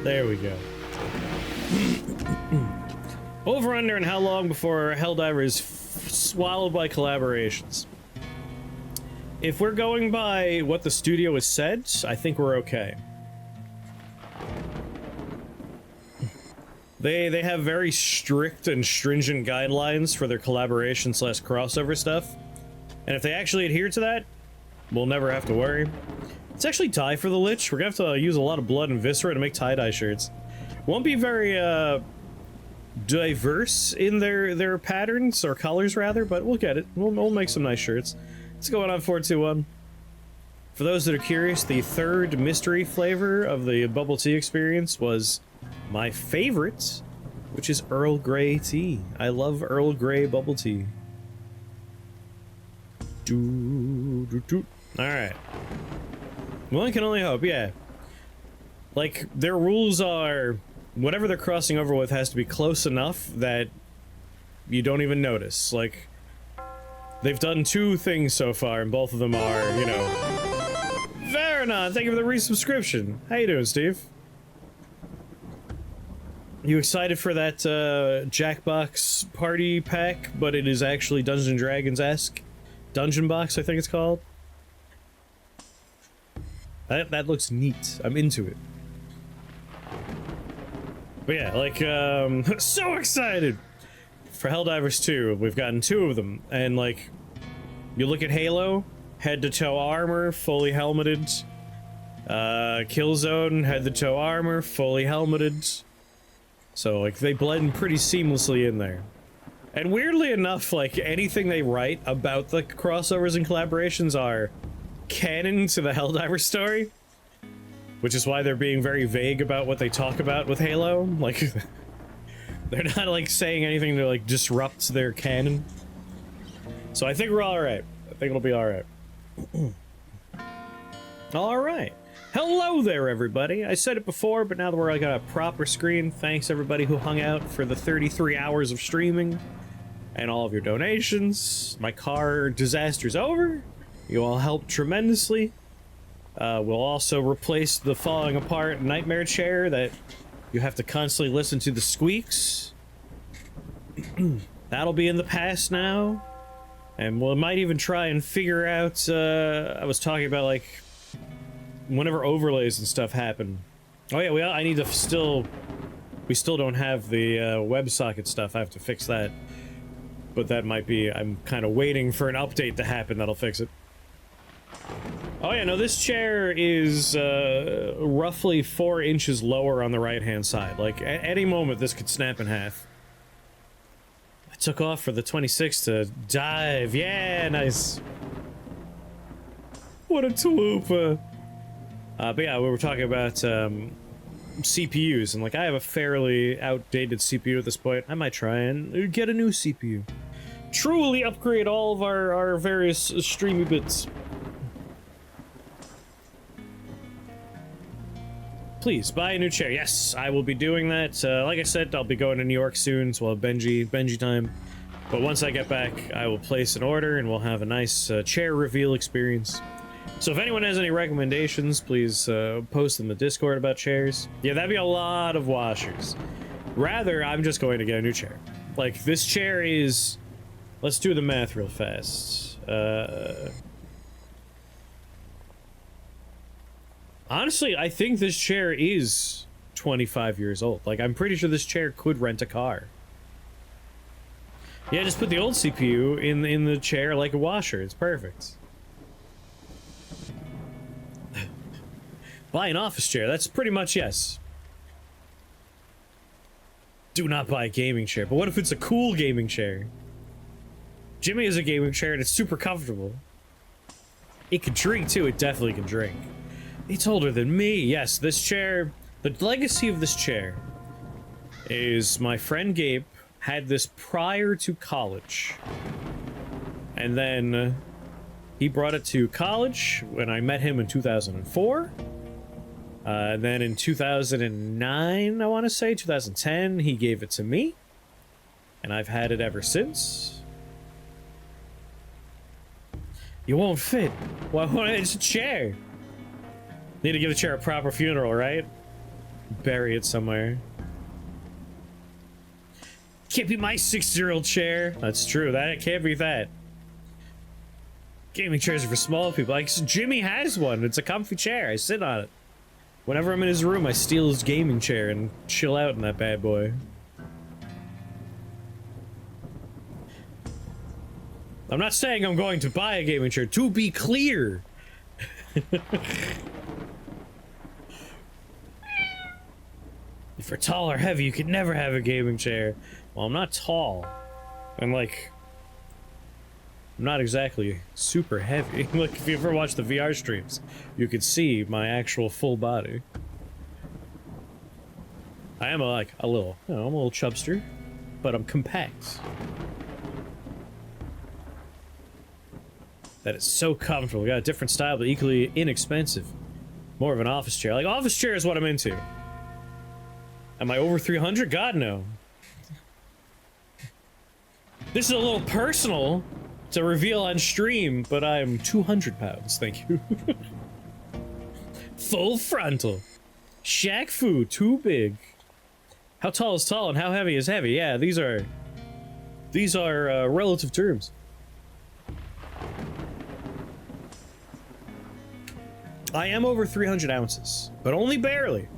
There we go. Over under and how long before Helldiver is swallowed by collaborations? If we're going by what the studio has said, I think we're okay. They have very strict and stringent guidelines for their collaboration slash crossover stuff. And if they actually adhere to that, we'll never have to worry. Let's actually tie for the Lich. We're gonna have to use a lot of blood and viscera to make tie-dye shirts. Won't be very, diverse in their patterns, or colors rather, but we'll get it. We'll make some nice shirts. What's going on, 421? For those that are curious, the third mystery flavor of the bubble tea experience was my favorite, which is Earl Grey tea. I love Earl Grey bubble tea. Alright. One can only hope, yeah. Like, their rules are, whatever they're crossing over with has to be close enough that you don't even notice. Like, they've done 2 things so far, and both of them are, you know... Varanon, thank you for the resubscription. How you doing, Steve? You excited for that, Jackbox party pack, but it is actually Dungeons & Dragons-esque? Dungeon Box, I think it's called? That looks neat. I'm into it. But yeah, like, so excited! For Helldivers 2, we've gotten 2 of them, and like, you look at Halo, head-to-toe armor, fully helmeted. Killzone, head-to-toe armor, fully helmeted. So, like, they blend pretty seamlessly in there. And weirdly enough, like, anything they write about the crossovers and collaborations are canon to the Helldiver story. Which is why they're being very vague about what they talk about with Halo. Like, they're not, like, saying anything to, like, disrupt their canon. So I think we're alright. I think it'll be alright. Alright. Hello there, everybody. I said it before, but now that we're, like, on a proper screen, thanks everybody who hung out for the 33 hours of streaming. And all of your donations. My car disaster's over. You all helped tremendously. We'll also replace the falling apart nightmare chair that you have to constantly listen to the squeaks. That'll be in the past now. And we might even try and figure out, I was talking about, like, whenever overlays and stuff happen. Oh yeah, I need to we still don't have the WebSocket stuff. I have to fix that. But that might be, I'm kind of waiting for an update to happen that'll fix it. Oh yeah, no, this chair is roughly 4 inches lower on the right-hand side. Like, at any moment, this could snap in half. I took off for the 26th to dive. Yeah, nice. What a toopa. But yeah, we were talking about CPUs, and like, I have a fairly outdated CPU at this point. I might try and get a new CPU. Truly upgrade all of our various streamy bits. Please, buy a new chair. Yes, I will be doing that. Like I said, I'll be going to New York soon, so I'll have Benji time. But once I get back, I will place an order, and we'll have a nice chair reveal experience. So if anyone has any recommendations, please post in the Discord about chairs. Yeah, that'd be a lot of washers. Rather, I'm just going to get a new chair. Like, this chair is... Let's do the math real fast. Honestly, I think this chair is 25 years old. Like, I'm pretty sure this chair could rent a car. Yeah, just put the old CPU in the chair like a washer. It's perfect. Buy an office chair. That's pretty much yes. Do not buy a gaming chair. But what if it's a cool gaming chair? Jimmy has a gaming chair and it's super comfortable. It can drink too. It definitely can drink. It's older than me. Yes, this chair... The legacy of this chair is my friend Gabe had this prior to college. And then he brought it to college when I met him in 2004. Then in 2009, I want to say, 2010, he gave it to me. And I've had it ever since. You won't fit. Why? It's a chair. Need to give the chair a proper funeral, right? Bury it somewhere. Can't be my 6-year-old chair. That's true. That can't be that. Gaming chairs are for small people. Like, Jimmy has one. It's a comfy chair. I sit on it. Whenever I'm in his room, I steal his gaming chair and chill out in that bad boy. I'm not saying I'm going to buy a gaming chair, to be clear. If you're tall or heavy, you could never have a gaming chair. Well, I'm not tall. I'm like... I'm not exactly super heavy. Like, if you ever watch the VR streams, you could see my actual full body. I am like a little, you know, I'm a little chubster, but I'm compact. That is so comfortable. We got a different style, but equally inexpensive. More of an office chair. Like, office chair is what I'm into. Am I over 300? God, no. This is a little personal to reveal on stream, but I'm 200 pounds, thank you. Full frontal. Shaq Fu, too big. How tall is tall and how heavy is heavy? Yeah, these are relative terms. I am over 300 ounces, but only barely.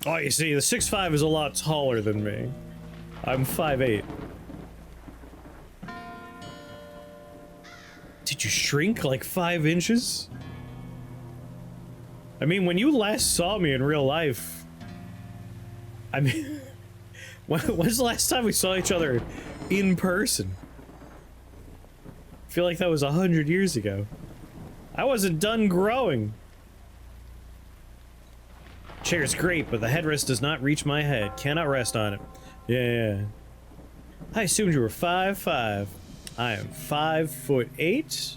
Oh, you see, the 6'5" is a lot taller than me. I'm 5'8". Did you shrink like 5 inches? I mean, when you last saw me in real life... I mean... when's the last time we saw each other in person? I feel like that was 100 years ago. I wasn't done growing. Chair's great, but the headrest does not reach my head. Cannot rest on it. Yeah. I assumed you were 5'5". I am 5'8",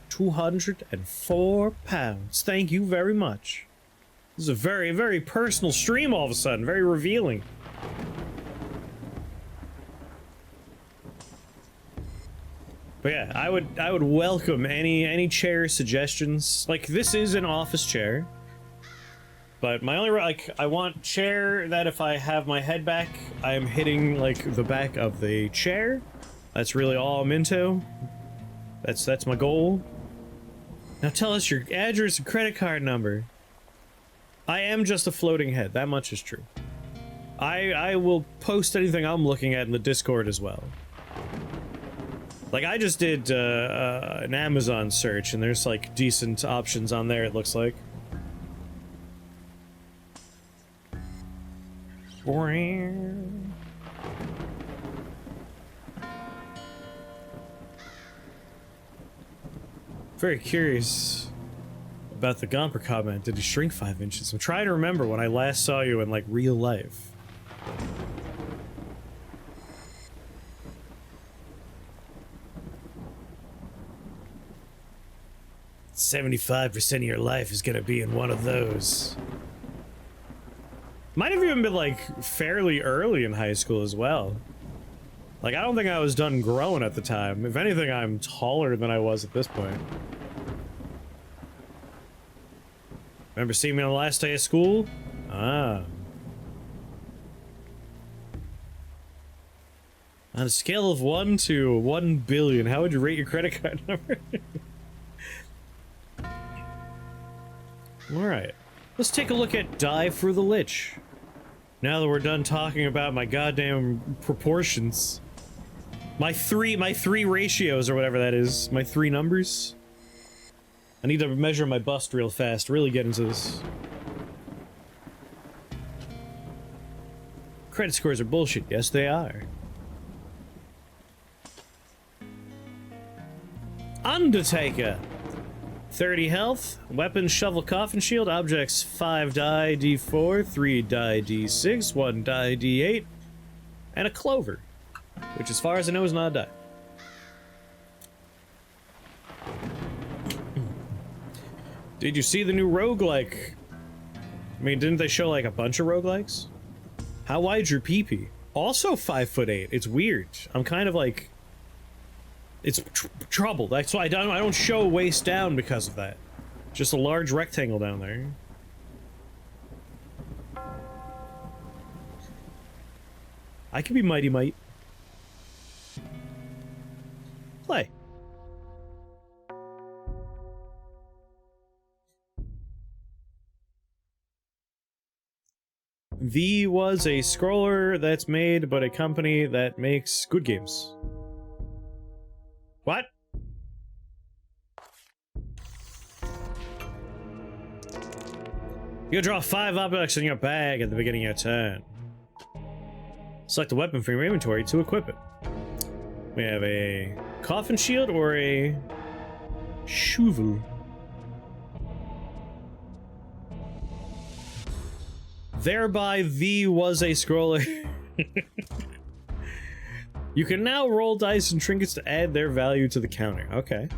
204 pounds. Thank you very much. This is a very, very personal stream all of a sudden. Very revealing. But yeah, I would welcome any chair suggestions. Like, this is an office chair. But my only, like, I want chair that if I have my head back, I am hitting, like, the back of the chair. That's really all I'm into. That's my goal. Now tell us your address and credit card number. I am just a floating head, that much is true. I will post anything I'm looking at in the Discord as well. Like, I just did an Amazon search, and there's, like, decent options on there, it looks like. Very curious about the Gomper comment. Did he shrink 5 inches? I'm trying to remember when I last saw you in, like, real life. 75% of your life is gonna be in one of those. Might have even been, like, fairly early in high school as well. Like, I don't think I was done growing at the time. If anything, I'm taller than I was at this point. Remember seeing me on the last day of school? Ah. On a scale of 1 to 1 billion, how would you rate your credit card number? Alright. Let's take a look at Die for the Lich. Now that we're done talking about my goddamn proportions. My three ratios, or whatever that is. My 3 numbers. I need to measure my bust real fast, really get into this. Credit scores are bullshit. Yes, they are. Undertaker. 30 health, weapon, shovel, coffin shield, objects, 5 die, d4, 3 die, d6, 1 die, d8, and a clover, which as far as I know is not a die. Did you see the new roguelike? I mean, didn't they show like a bunch of roguelikes? How wide's your pee-pee? Also 5'8". It's weird. I'm kind of like... It's troubled. That's why I don't show waist down because of that. Just a large rectangle down there. I could be Mighty Might. Play. V was a scroller that's made by a company that makes good games. What? You draw 5 objects in your bag at the beginning of your turn. Select a weapon from your inventory to equip it. We have a coffin shield or a shovel. Thereby, V was a scroller. You can now roll dice and trinkets to add their value to the counter. Okay.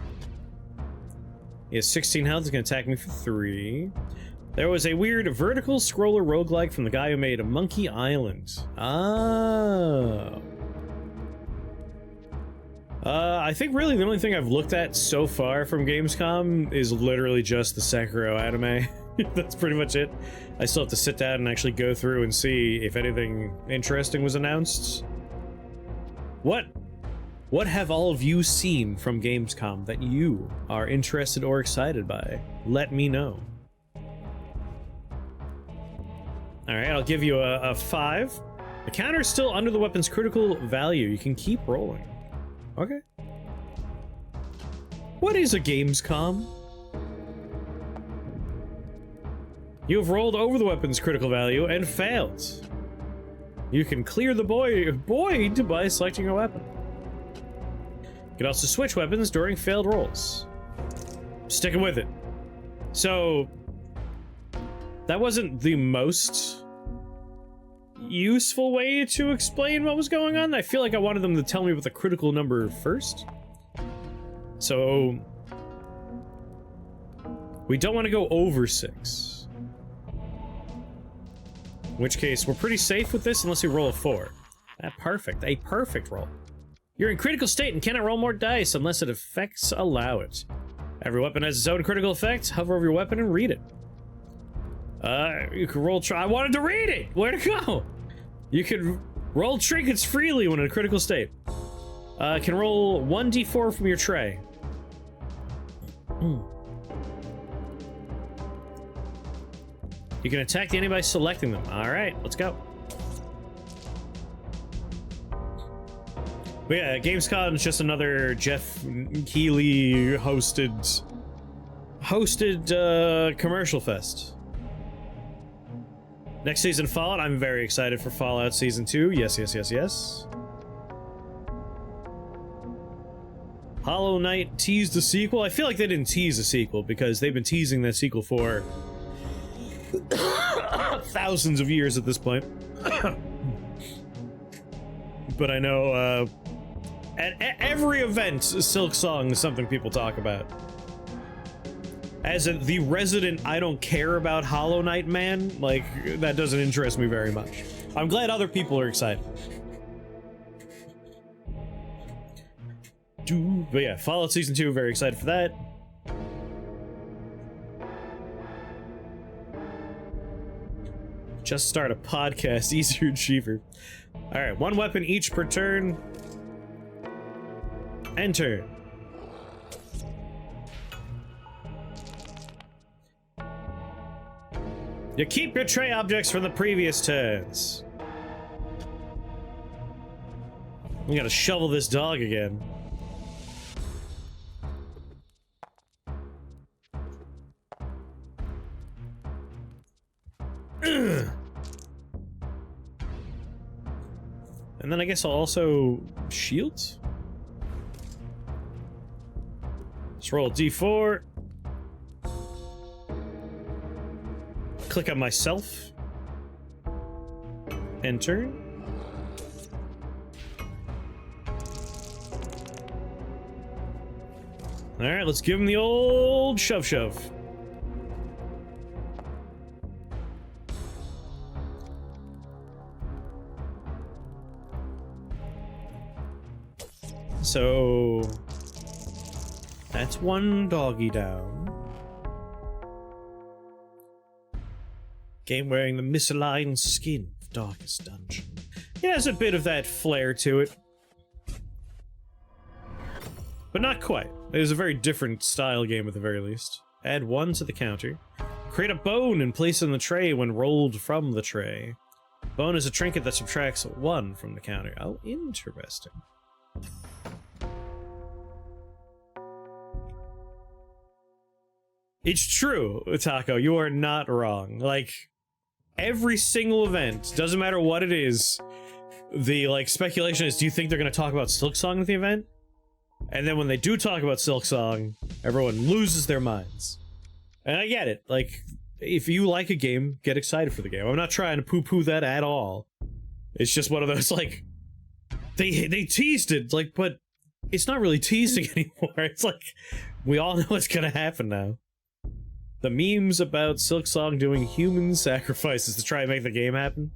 He has 16 health. He's going to attack me for 3. There was a weird vertical scroller roguelike from the guy who made Monkey Island. Oh. I think really the only thing I've looked at so far from Gamescom is literally just the Sekiro anime. That's pretty much it. I still have to sit down and actually go through and see if anything interesting was announced. What have all of you seen from Gamescom that you are interested or excited by? Let me know. Alright, I'll give you a 5. The counter's still under the weapon's critical value. You can keep rolling. Okay. What is a Gamescom? You have rolled over the weapon's critical value and failed. You can clear the void by selecting a weapon. You can also switch weapons during failed rolls. Sticking with it. So, that wasn't the most useful way to explain what was going on. I feel like I wanted them to tell me what the critical number first. So, we don't want to go over 6. In which case, we're pretty safe with this unless we roll a 4. Perfect. A perfect roll. You're in critical state and cannot roll more dice unless it effects allow it. Every weapon has its own critical effect. Hover over your weapon and read it. You can roll I wanted to read it! Where'd it go? You can roll trinkets freely when in a critical state. Can roll 1d4 from your tray. You can attack the enemy by selecting them. Alright, let's go. But yeah, Gamescom is just another Jeff Keighley hosted commercial fest. Next season, Fallout. I'm very excited for Fallout Season 2. Yes, yes, yes, yes. Hollow Knight teased a sequel. I feel like they didn't tease a sequel because they've been teasing that sequel for thousands of years at this point. But I know at every event, Silk Song is something people talk about. As the resident I don't care about Hollow Knight man, like, that doesn't interest me very much. I'm glad other people are excited. But yeah, Fallout Season 2, very excited for that. Just start a podcast, easier and cheaper. Alright, 1 weapon each per turn. Enter. You keep your tray objects from the previous turns. We gotta shovel this dog again. And then I guess I'll also shield. Let's roll a d4. Click on myself. Enter. Alright, let's give him the old shove. So that's 1 doggy down. Game wearing the misaligned skin of Darkest Dungeon. It has a bit of that flair to it. But not quite. It is a very different style game at the very least. Add 1 to the counter. Create a bone and place it in the tray when rolled from the tray. Bone is a trinket that subtracts 1 from the counter. Oh, interesting. It's true, Taco. You are not wrong. Like, every single event, doesn't matter what it is, the, like, speculation is, do you think they're going to talk about Silksong at the event? And then when they do talk about Silksong, everyone loses their minds. And I get it. Like, if you like a game, get excited for the game. I'm not trying to poo-poo that at all. It's just one of those, like, they teased it, like, but it's not really teasing anymore. It's like, we all know what's gonna happen now. The memes about Silksong doing human sacrifices to try and make the game happen.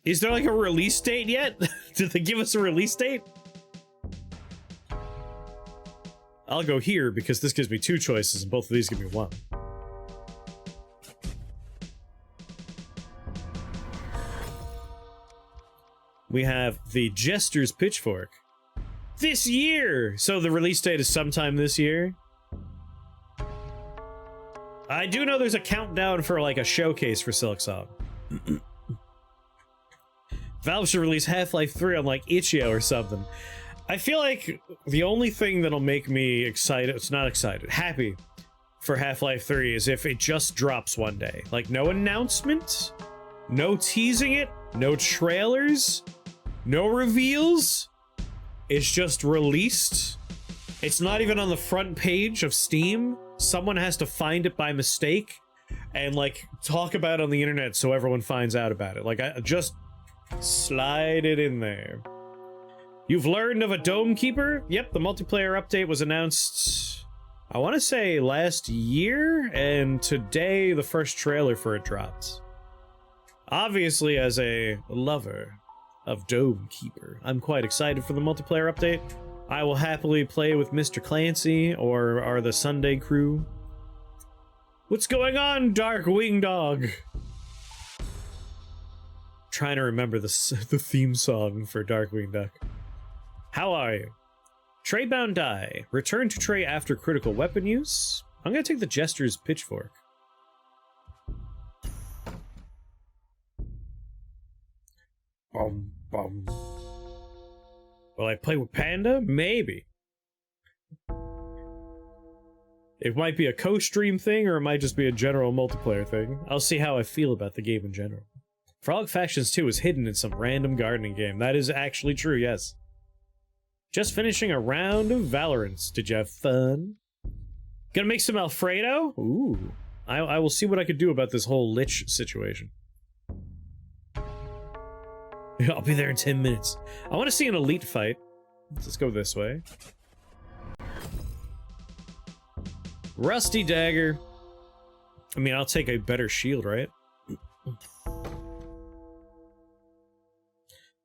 Is there, like, a release date yet? Did they give us a release date? I'll go here because this gives me 2 choices and both of these give me 1. We have the Jester's Pitchfork. This year! So the release date is sometime this year. I do know there's a countdown for, like, a showcase for Silksong. Valve should release Half-Life 3 on, like, itch.io or something. I feel like the only thing that'll make me excited, it's not excited, happy for Half-Life 3 is if it just drops one day. Like, no announcement, no teasing it, no trailers, no reveals. It's just released. It's not even on the front page of Steam. Someone has to find it by mistake and, like, talk about it on the internet so everyone finds out about it. Like, I just slide it in there. You've learned of a Dome Keeper? Yep, the multiplayer update was announced, I want to say last year, and today the first trailer for it dropped. Obviously, as a lover of Dome Keeper, I'm quite excited for the multiplayer update. I will happily play with Mr. Clancy or the Sunday crew. What's going on, Dark Wing Dog? Trying to remember the theme song for Darkwing Duck. How are you? Tray-bound die. Return to tray after critical weapon use. I'm gonna take the Jester's Pitchfork. Bum. Will I play with Panda? Maybe. It might be a co-stream thing, or it might just be a general multiplayer thing. I'll see how I feel about the game in general. Frog Factions 2 is hidden in some random gardening game. That is actually true, yes. Just finishing a round of Valorant. Did you have fun? Gonna make some Alfredo? Ooh. I will see what I could do about this whole Lich situation. I'll be there in 10 minutes. I want to see an elite fight. Let's go this way. Rusty Dagger. I mean, I'll take a better shield, right?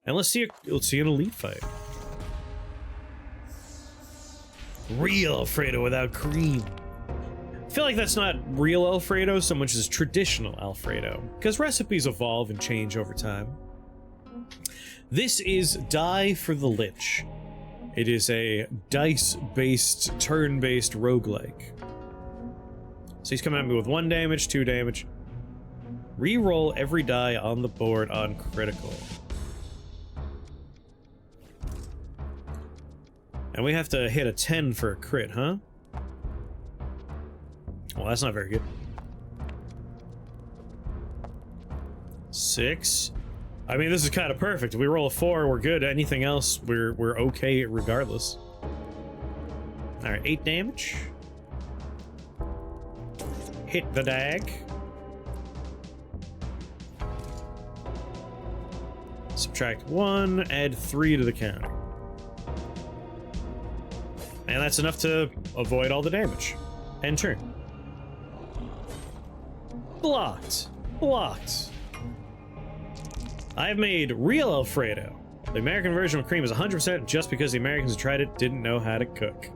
And let's see an elite fight. Real Alfredo without cream. I feel like that's not real Alfredo so much as traditional Alfredo, because recipes evolve and change over time. This is Die for the Lich. It is a dice-based, turn-based roguelike. So he's coming at me with 1 damage, 2 damage. Reroll every die on the board on critical. And we have to hit a 10 for a crit, huh? Well, that's not very good. 6. I mean, this is kind of perfect. If we roll a 4, we're good. Anything else, we're okay regardless. Alright, 8 damage. Hit the dag. Subtract 1, add 3 to the counter. And that's enough to avoid all the damage. End turn. Blocked. Blocked. I've made real Alfredo. The American version of cream is 100% just because the Americans who tried it didn't know how to cook.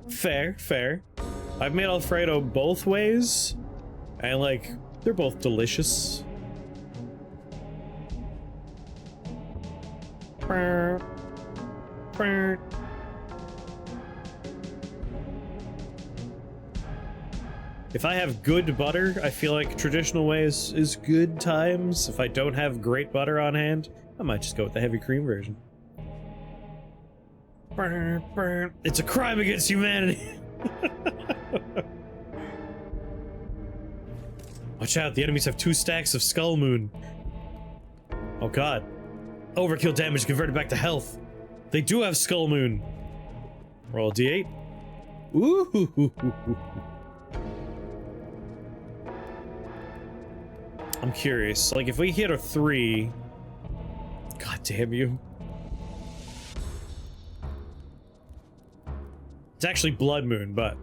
Fair, fair. I've made Alfredo both ways, and like, they're both delicious. If I have good butter, I feel like traditional way is good times. If I don't have great butter on hand, I might just go with the heavy cream version. It's a crime against humanity. Watch out, the enemies have 2 stacks of Skull Moon. Oh god. Overkill damage converted back to health. They do have Skull Moon. Roll a d8. Ooh. I'm curious. Like, if we hit a 3... God damn you. It's actually Blood Moon, but...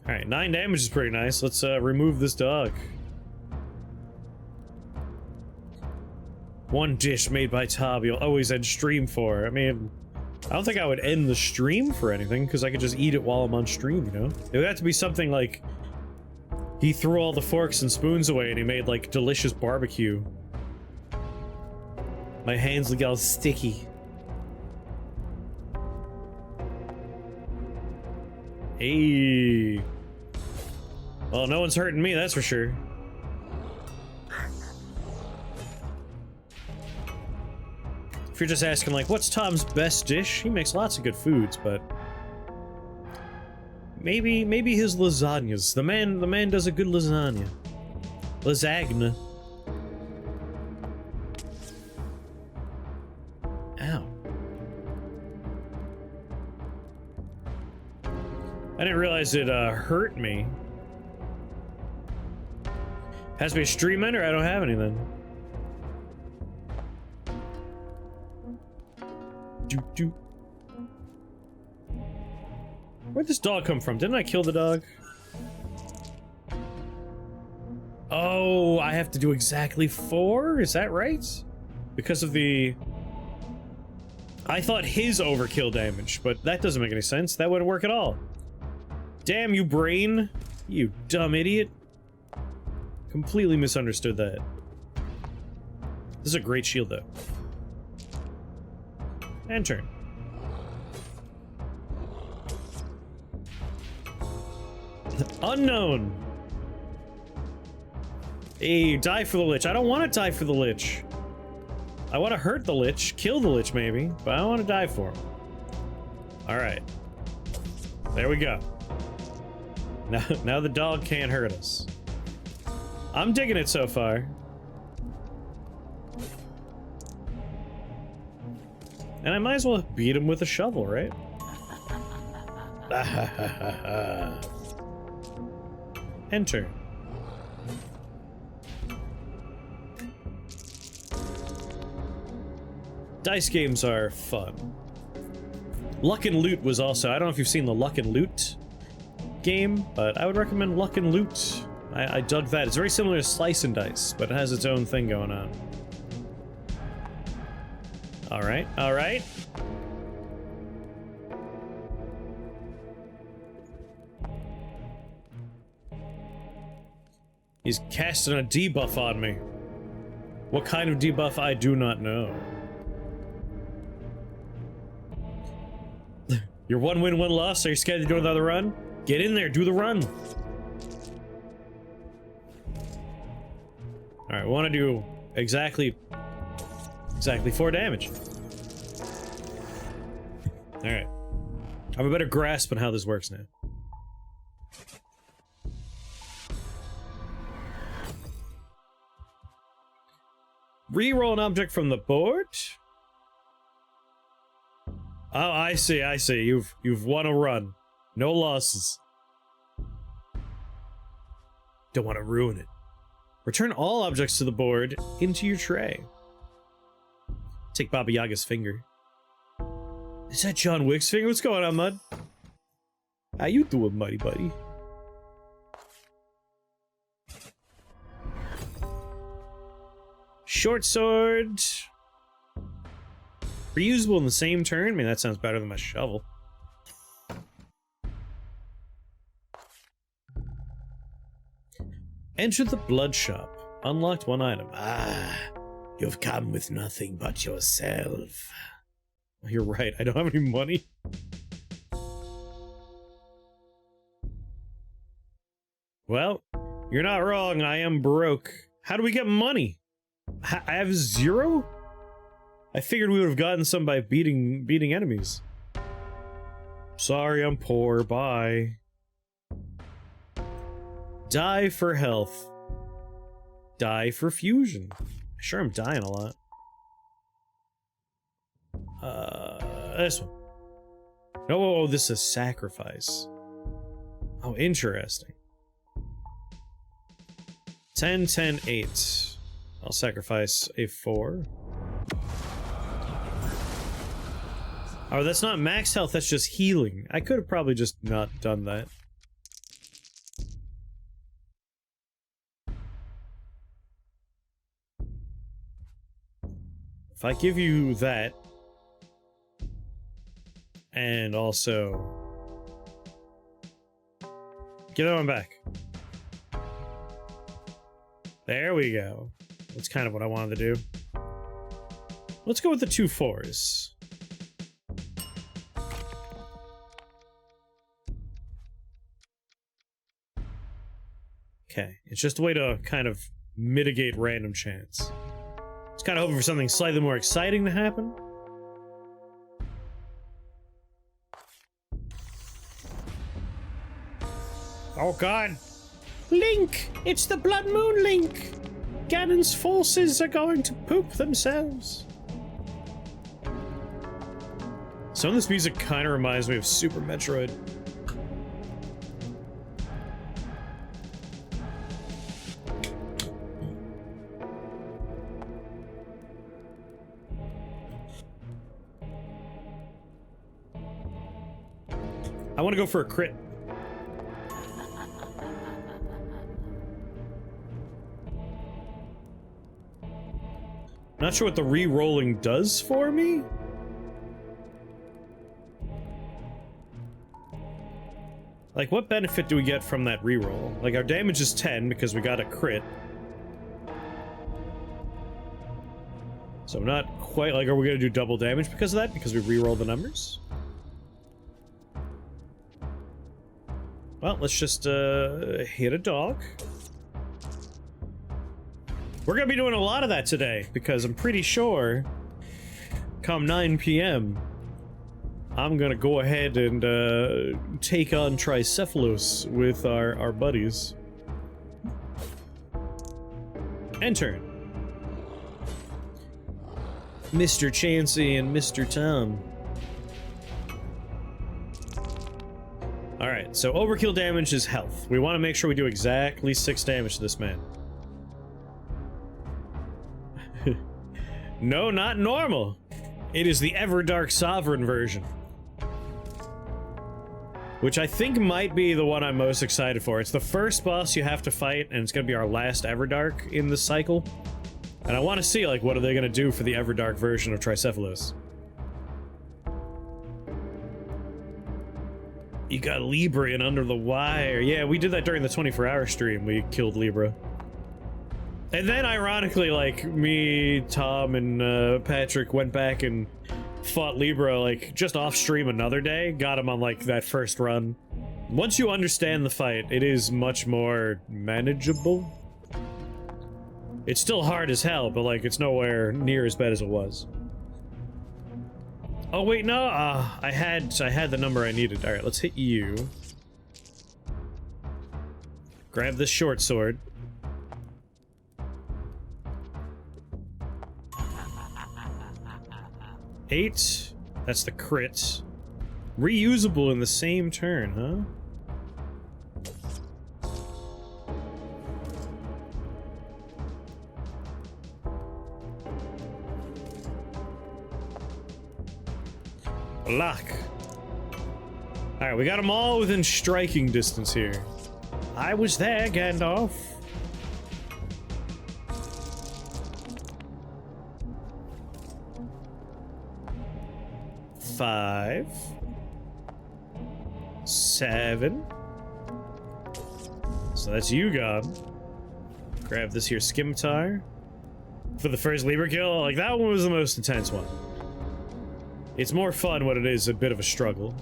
Alright, 9 damage is pretty nice. Let's remove this dog. One dish made by Tob you'll always end stream for. I mean, I don't think I would end the stream for anything, because I could just eat it while I'm on stream, you know? It would have to be something like... He threw all the forks and spoons away and he made, like, delicious barbecue. My hands look all sticky. Hey. Well, no one's hurting me, that's for sure. If you're just asking, like, what's Tom's best dish? He makes lots of good foods, but... Maybe his lasagnas. The man does a good lasagna. Lasagna. Ow. I didn't realize it hurt me. Has to be a stream ender? I don't have any then. Doop. Where'd this dog come from? Didn't I kill the dog? Oh, I have to do exactly 4? Is that right? Because of the... I thought his overkill damage, but that doesn't make any sense. That wouldn't work at all. Damn you, brain. You dumb idiot. Completely misunderstood that. This is a great shield, though. And turn. Unknown. Hey, die for the Lich. I don't want to die for the Lich. I want to hurt the Lich, kill the Lich maybe, but I don't want to die for him. Alright. There we go. Now the dog can't hurt us. I'm digging it so far. And I might as well beat him with a shovel, right? Enter. Dice games are fun. Luck and Loot was also... I don't know if you've seen the Luck and Loot game, but I would recommend Luck and Loot. I dug that. It's very similar to Slice and Dice, but it has its own thing going on. Alright, alright. He's casting a debuff on me. What kind of debuff, I do not know. You're 1 win, 1 loss. Are you scared to do another run? Get in there, do the run. Alright, we want to do exactly 4 damage. Alright. I have a better grasp on how this works now. Reroll an object from the board? Oh, I see, I see. You've won a run. No losses. Don't want to ruin it. Return all objects to the board into your tray. Take Baba Yaga's finger. Is that John Wick's finger? What's going on, Mud? How you doing, buddy? Short sword. Reusable in the same turn? I mean, that sounds better than my shovel. Enter the blood shop. Unlocked one item. Ah, you've come with nothing but yourself. You're right, I don't have any money. Well, you're not wrong, I am broke. How do we get money? I have 0? I figured we would have gotten some by beating enemies. Sorry, I'm poor, bye. Die for health. Die for fusion. Sure, I'm dying a lot. This one. Oh, this is sacrifice. Oh, interesting. 10, 10, 8. I'll sacrifice a 4. Oh, that's not max health, that's just healing. I could have probably just not done that. If I give you that, and also get on back. There we go. That's kind of what I wanted to do. Let's go with the 2 4s. Okay, it's just a way to kind of mitigate random chance. It's kind of hoping for something slightly more exciting to happen. Oh god! Link! It's the Blood Moon Link! Ganon's forces are going to poop themselves. Some of this music kind of reminds me of Super Metroid. I want to go for a crit. Not sure what the re-rolling does for me. Like, what benefit do we get from that re-roll? Like, our damage is 10 because we got a crit. So I'm not quite like, are we gonna do double damage because of that? Because we re-roll the numbers? Well, let's just, hit a dog. We're gonna be doing a lot of that today, because I'm pretty sure, come 9 p.m., I'm gonna go ahead and, take on Tricephalos with our buddies. Enter. Mr. Chansey and Mr. Tom. Alright, so overkill damage is health. We want to make sure we do exactly 6 damage to this man. No, not normal. It is the Everdark Sovereign version. Which I think might be the one I'm most excited for. It's the first boss you have to fight, and it's gonna be our last Everdark in this cycle. And I want to see, like, what are they gonna do for the Everdark version of Tricephalos. You got Libra in Under the Wire. Yeah, we did that during the 24-hour stream. We killed Libra. And then, ironically, like, me, Tom, and Patrick went back and fought Libra, like, just off-stream another day. Got him on, like, that first run. Once you understand the fight, it is much more manageable. It's still hard as hell, but, like, it's nowhere near as bad as it was. Oh, wait, no, I had the number I needed. Alright, let's hit you. Grab this short sword. Eight. That's the crit. Reusable in the same turn, huh? Lock. Alright, we got them all within striking distance here. I was there, Gandalf. Five. 7. So that's you, God. Grab this here scimitar for the first Libra kill. Like, that one was the most intense one. It's more fun when it is a bit of a struggle.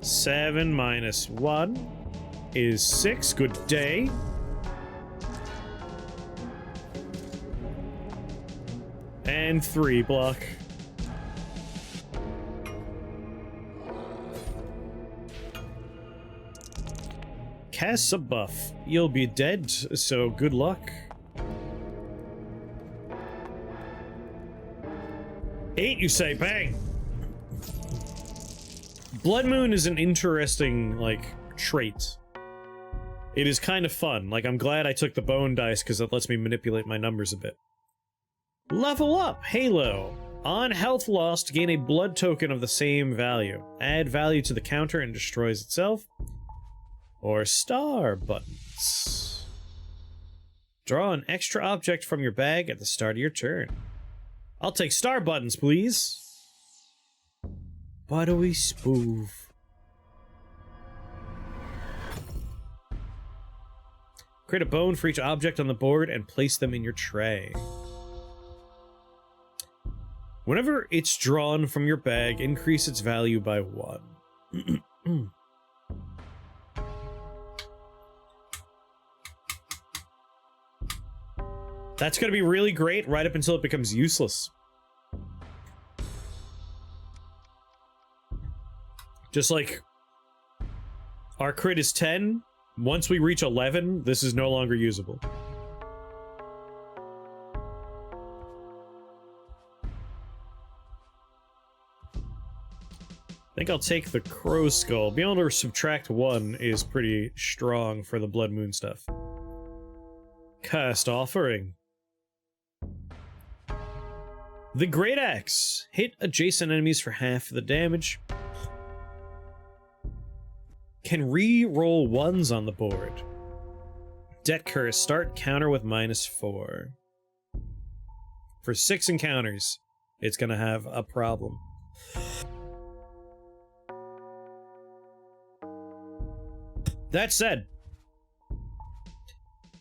7 minus 1 is 6. Good day. And 3 block. Cast a buff. You'll be dead, so good luck. 8, you say? Bang! Blood Moon is an interesting, like, trait. It is kind of fun. Like, I'm glad I took the bone dice because it lets me manipulate my numbers a bit. Level up! Halo. On health lost, gain a blood token of the same value. Add value to the counter and destroys itself. Or star buttons. Draw an extra object from your bag at the start of your turn. I'll take star buttons, please. Buttery spoof. Create a bone for each object on the board and place them in your tray. Whenever it's drawn from your bag, increase its value by 1. That's gonna be really great right up until it becomes useless. Just like our crit is 10, once we reach 11, this is no longer usable. I think I'll take the Crow Skull. Being able to subtract 1 is pretty strong for the Blood Moon stuff. Cast Offering. The Great Axe. Hit adjacent enemies for half the damage. Can re-roll 1s on the board. Debt Curse. Start counter with -4. For 6 encounters, it's gonna have a problem. That said,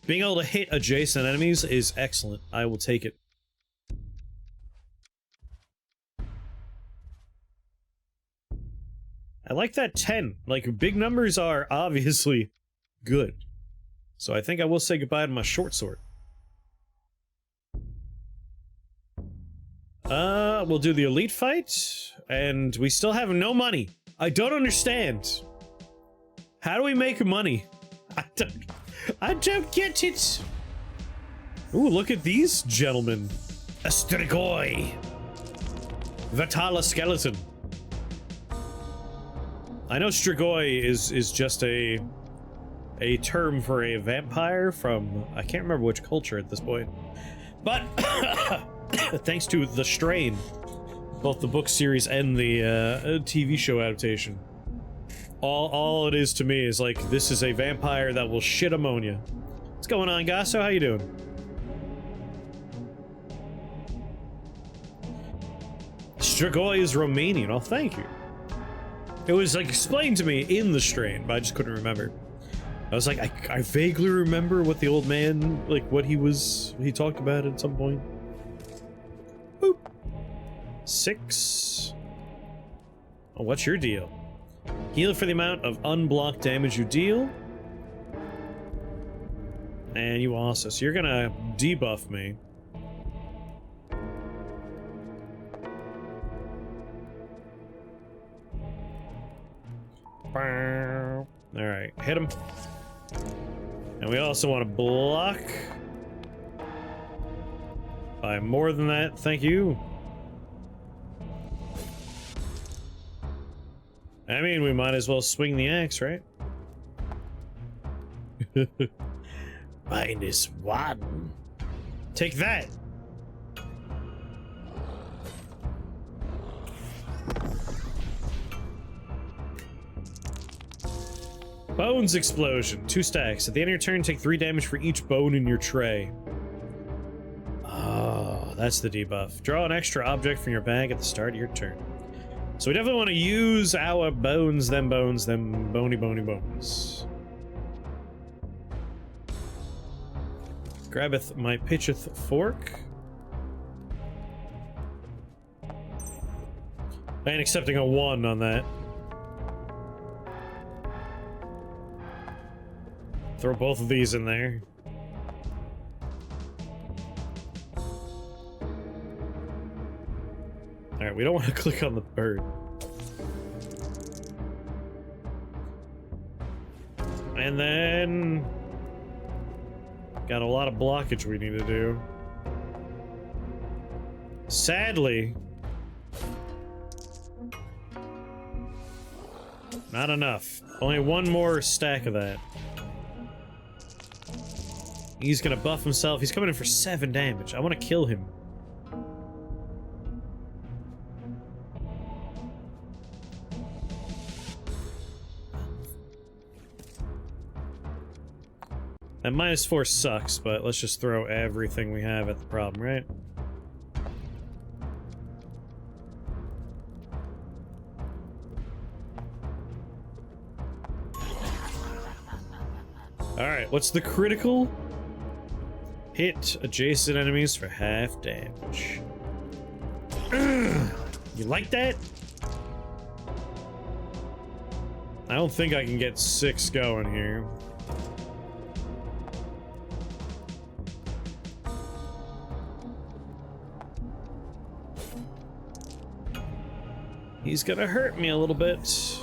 being able to hit adjacent enemies is excellent. I will take it. I like that 10. Like, big numbers are obviously good. So I think I will say goodbye to my short sword. We'll do the elite fight, and we still have no money. I don't understand. How do we make money? I don't get it. Ooh, look at these gentlemen. A Strigoi. Vitala skeleton. I know Strigoi is just a term for a vampire from, I can't remember which culture at this point. But thanks to The Strain, both the book series and the TV show adaptation, all it is to me is like, this is a vampire that will shit ammonia. What's going on, Gasso? How you doing? Strigoi is Romanian. Oh, thank you. It was like explained to me in The Strain, but I just couldn't remember. I was like, I vaguely remember what the old man, like what he talked about at some point. Boop. 6. Oh, what's your deal? Heal for the amount of unblocked damage you deal. And you also, so you're gonna debuff me. Alright, hit him. And we also want to block by more than that, thank you. I mean, we might as well swing the axe, right? -1. Take that! Bones explosion. 2 stacks. At the end of your turn, take 3 damage for each bone in your tray. Oh, that's the debuff. Draw an extra object from your bag at the start of your turn. So we definitely want to use our bones, them bony bones. Grabbeth my pitcheth fork. I ain't accepting a 1 on that. Throw both of these in there. Alright, we don't want to click on the bird. And then... got a lot of blockage we need to do. Sadly... not enough. Only one more stack of that. He's gonna buff himself. He's coming in for 7 damage. I want to kill him. That -4 sucks, but let's just throw everything we have at the problem, right? Alright, what's the critical? Hit adjacent enemies for half damage. You like that? I don't think I can get 6 going here. He's gonna hurt me a little bit.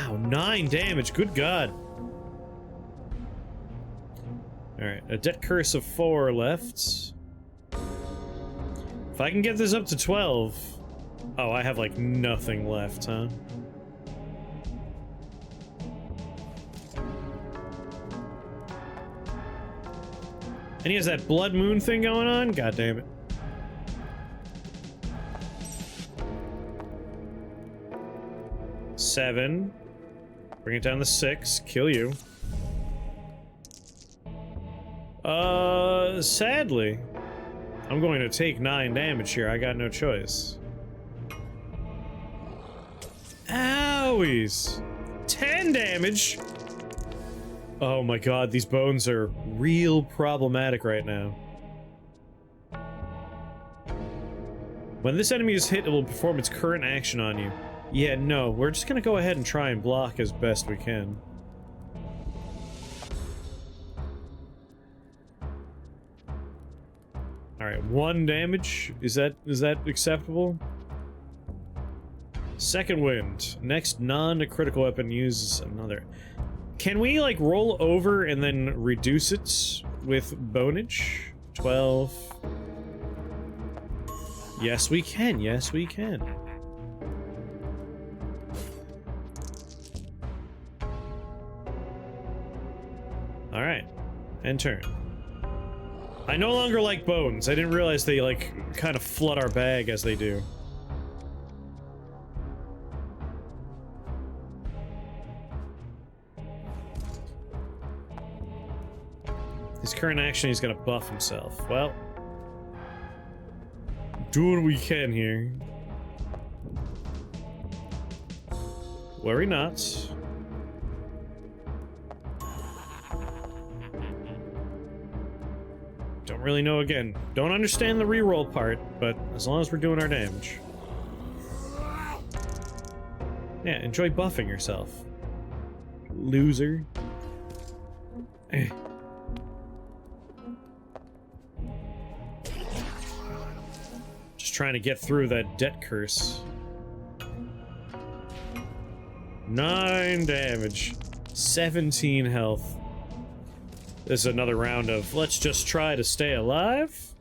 Ow, 9 damage, good god. Alright, a debt curse of 4 left. If I can get this up to 12... oh, I have like nothing left, huh? And he has that blood moon thing going on? God damn it. Seven. Bring it down to 6. Kill you. Sadly, I'm going to take 9 damage here. I got no choice. Owies! 10 damage! Oh my god, these bones are real problematic right now. When this enemy is hit, it will perform its current action on you. Yeah, no, we're just gonna go ahead and try and block as best we can. Alright, 1 damage. Is that acceptable? Second wind. Next non-critical weapon uses another. Can we, like, roll over and then reduce it with bonage? 12. Yes, we can. Yes, we can. Alright. And turn. I no longer like bones. I didn't realize they, like, kind of flood our bag as they do. His current action, he's gonna buff himself. Well, do what we can here. Worry not. Don't really know again. Don't understand the reroll part, but as long as we're doing our damage. Yeah, enjoy buffing yourself. Loser. Just trying to get through that debt curse. 9 damage. 17 health. This is another round of let's just try to stay alive.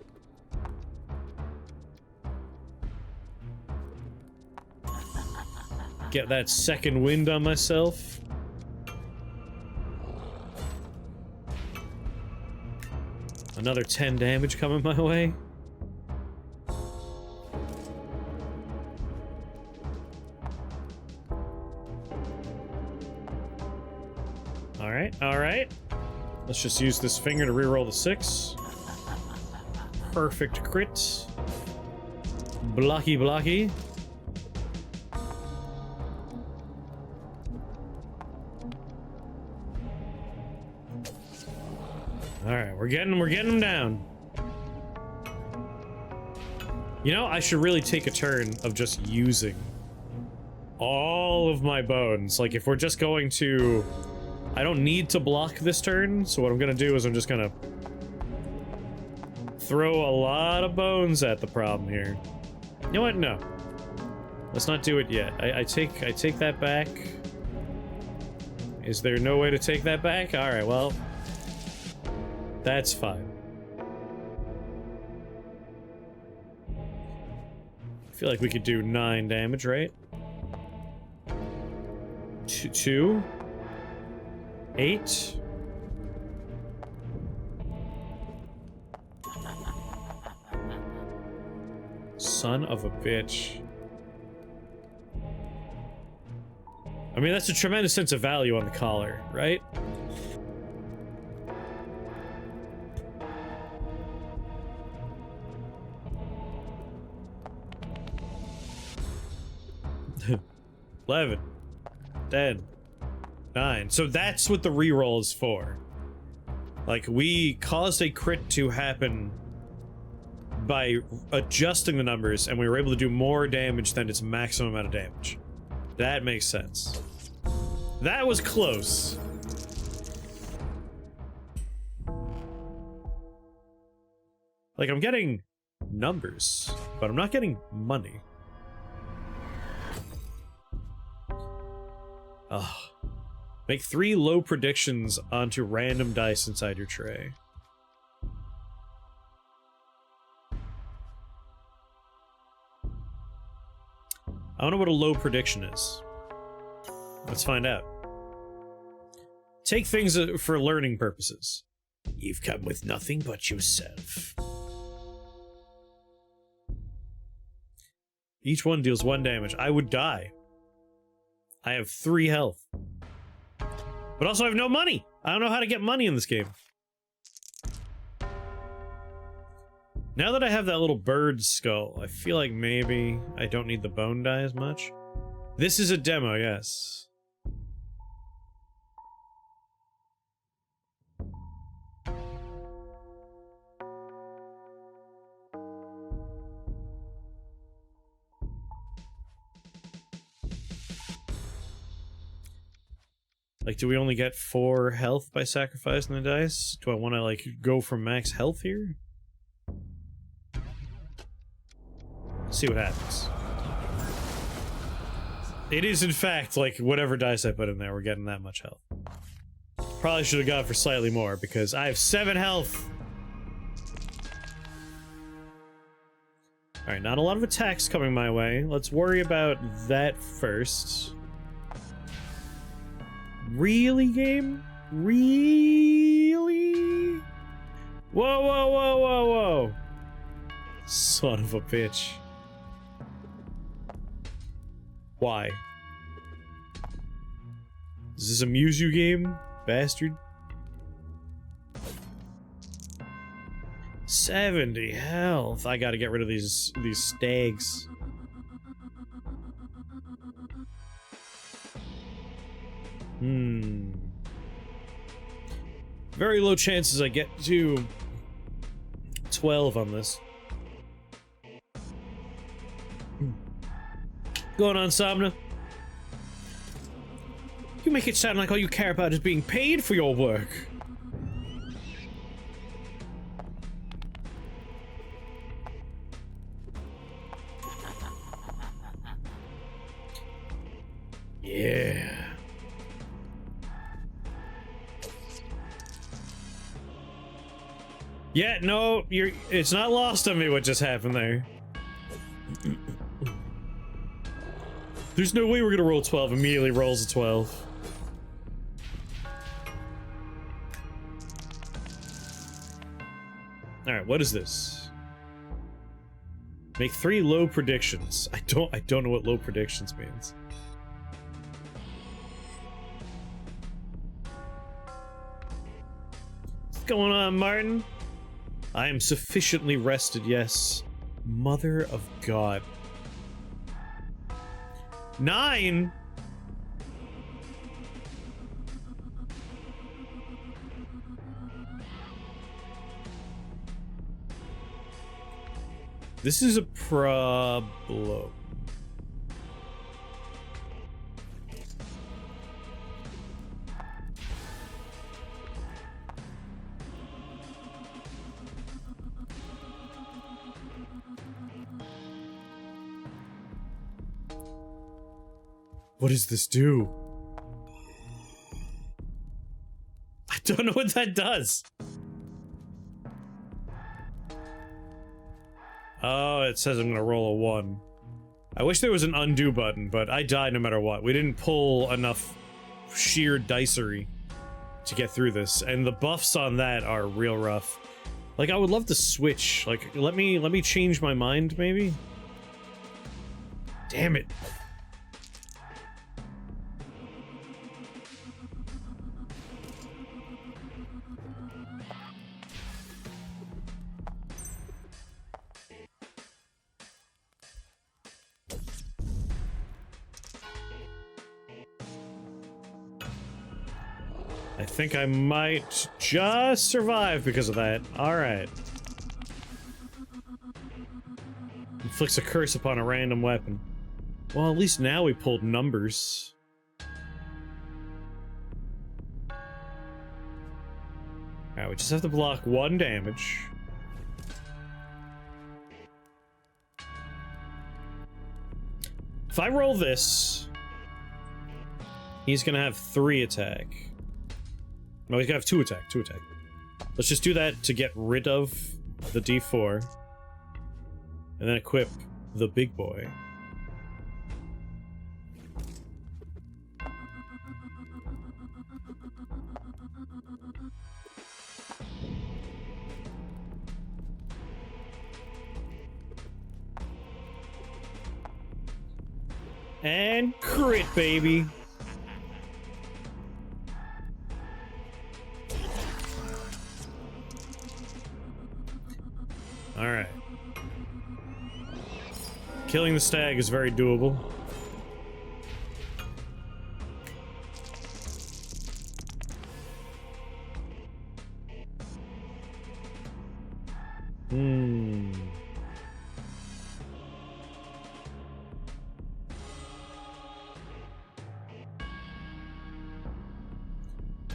Get that second wind on myself. Another 10 damage coming my way. Alright, alright. Let's just use this finger to reroll the 6. Perfect crit. Blocky, blocky. We're getting them down. You know, I should really take a turn of just using all of my bones. Like, if we're just going to... I don't need to block this turn, so what I'm gonna do is I'm just gonna throw a lot of bones at the problem here. You know what? No. Let's not do it yet. I take that back. Is there no way to take that back? Alright, well... that's fine. I feel like we could do 9 damage, right? 2? 8? Son of a bitch. I mean, that's a tremendous sense of value on the collar, right? $11, 10, 9. So that's what the reroll is for. Like, we caused a crit to happen by adjusting the numbers, and we were able to do more damage than its maximum amount of damage. That makes sense. That was close. Like, I'm getting numbers, but I'm not getting money. Ugh. Make 3 low predictions onto random dice inside your tray. I don't know what a low prediction is. Let's find out. Take things for learning purposes. You've come with nothing but yourself. Each one deals 1 damage. I would die. I have 3 health. But also I have no money! I don't know how to get money in this game. Now that I have that little bird skull, I feel like maybe I don't need the bone die as much. This is a demo, yes. Like, do we only get 4 health by sacrificing the dice? Do I want to, like, go for max health here? Let's see what happens. It is, in fact, like, whatever dice I put in there, we're getting that much health. Probably should have gone for slightly more, because I have 7 health! Alright, not a lot of attacks coming my way. Let's worry about that first. Really, game? Really? Whoa, whoa, whoa, whoa, whoa. Son of a bitch. Why? Does this amuse you, game? Bastard? 70 health. I gotta get rid of these stags. Very low chances I get to 12 on this. Going on, Somna? You make it sound like all you care about is being paid for your work. Yeah. Yeah, no, it's not lost on me what just happened there. There's no way we're gonna roll 12, immediately rolls a 12. Alright, what is this? Make 3 low predictions. I don't know what low predictions means. What's going on, Martin? I am sufficiently rested, yes. Mother of God. 9? This is a problem. What does this do? I don't know what that does. Oh, it says I'm gonna roll a 1. I wish there was an undo button, but I die no matter what. We didn't pull enough sheer dicery to get through this, and the buffs on that are real rough. Like, I would love to switch. Like, let me change my mind, maybe? Damn it. I think I might just survive because of that. Alright. Inflicts a curse upon a random weapon. Well, at least now we pulled numbers. Alright, we just have to block 1 damage. If I roll this, he's gonna have 3 attack. No, he's gonna have 2 attack, 2 attack. Let's just do that to get rid of the D4. And then equip the big boy. And crit, baby! Alright. Killing the stag is very doable.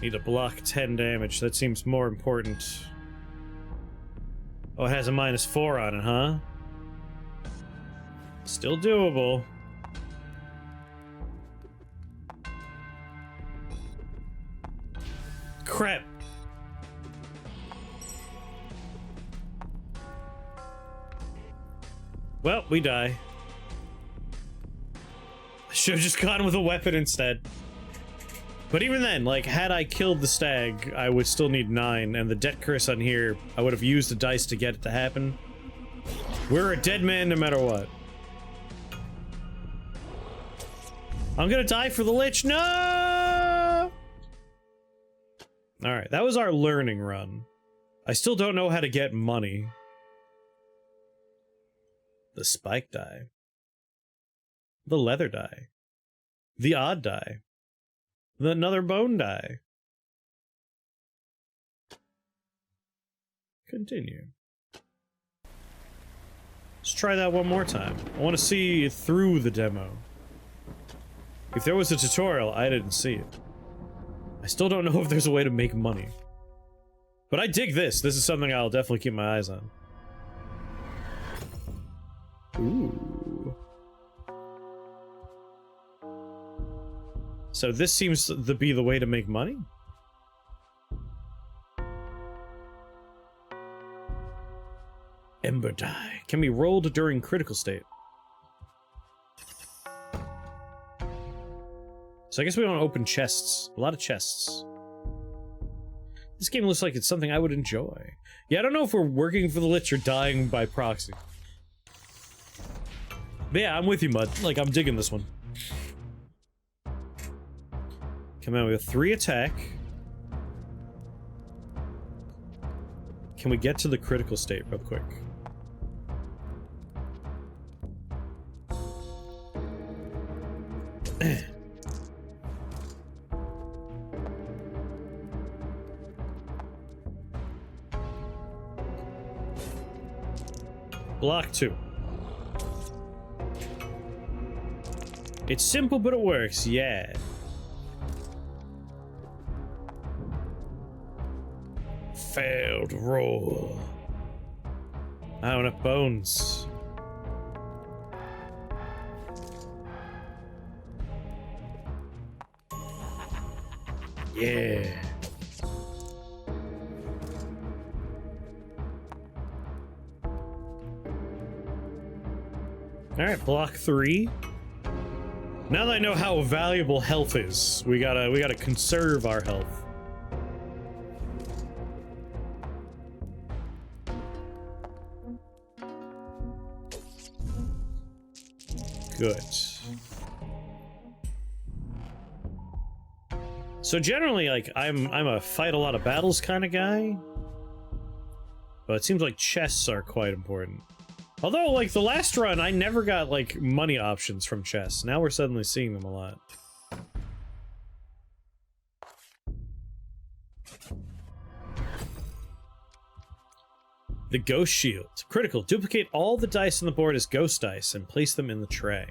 Need to block 10 damage. That seems more important. Oh, it has a -4 on it, huh? Still doable. Crap. Well, we die. I should have just gone with a weapon instead. But even then, like, had I killed the stag, I would still need 9, and the debt curse on here, I would have used the dice to get it to happen. We're a dead man no matter what. I'm gonna die for the Lich. No! Alright, that was our learning run. I still don't know how to get money. The spike die. The leather die. The odd die. The another bone die. Continue. Let's try that one more time. I want to see through the demo. If there was a tutorial, I didn't see it. I still don't know if there's a way to make money. But I dig this. This is something I'll definitely keep my eyes on. Ooh. So this seems to be the way to make money? Ember die. Can be rolled during critical state. So I guess we don't open chests. A lot of chests. This game looks like it's something I would enjoy. Yeah, I don't know if we're working for the Lich or dying by proxy. But yeah, I'm with you, Mud. Like, I'm digging this one. Come on, we have 3 attack. Can we get to the critical state real quick? Block 2. It's simple, but it works, yeah. Failed roll. I don't have bones. Yeah. Alright, block 3. Now that I know how valuable health is, we gotta conserve our health. Good. So generally, like, I'm a fight a lot of battles kind of guy, but it seems like chests are quite important. Although, like, the last run, I never got, like, money options from chests. Now we're suddenly seeing them a lot. The Ghost Shield. Critical. Duplicate all the dice on the board as ghost dice and place them in the tray.